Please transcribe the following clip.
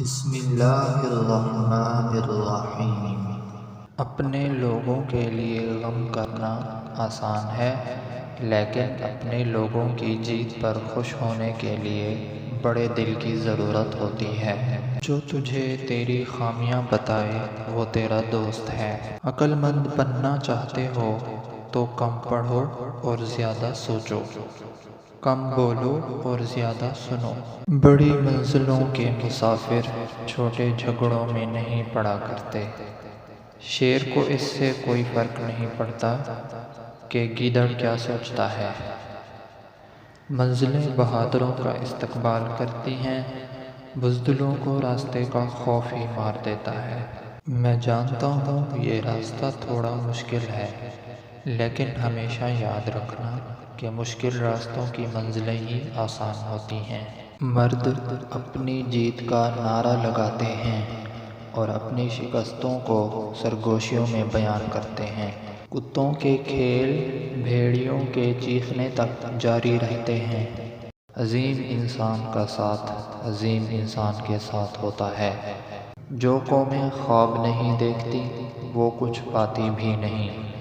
بسم اللہ الرحمن الرحیم۔ اپنے لوگوں کے لیے غم کرنا آسان ہے، لیکن اپنے لوگوں کی جیت پر خوش ہونے کے لیے بڑے دل کی ضرورت ہوتی ہے۔ جو تجھے تیری خامیاں بتائے وہ تیرا دوست ہے۔ عقل مند بننا چاہتے ہو تو کم پڑھو اور زیادہ سوچو، کم بولو اور زیادہ سنو۔ بڑی منزلوں کے مسافر چھوٹے جھگڑوں میں نہیں پڑا کرتے۔ شیر کو اس سے کوئی فرق نہیں پڑتا کہ گیدڑ کیا سوچتا ہے۔ منزلیں بہادروں کا استقبال کرتی ہیں، بزدلوں کو راستے کا خوف ہی مار دیتا ہے۔ میں جانتا ہوں یہ راستہ تھوڑا مشکل ہے، لیکن ہمیشہ یاد رکھنا کہ مشکل راستوں کی منزلیں ہی آسان ہوتی ہیں۔ مرد اپنی جیت کا نعرہ لگاتے ہیں اور اپنی شکستوں کو سرگوشیوں میں بیان کرتے ہیں۔ کتوں کے کھیل بھیڑیوں کے چیخنے تک جاری رہتے ہیں۔ عظیم انسان کا ساتھ عظیم انسان کے ساتھ ہوتا ہے۔ جو قومیں خواب نہیں دیکھتی وہ کچھ پاتی بھی نہیں۔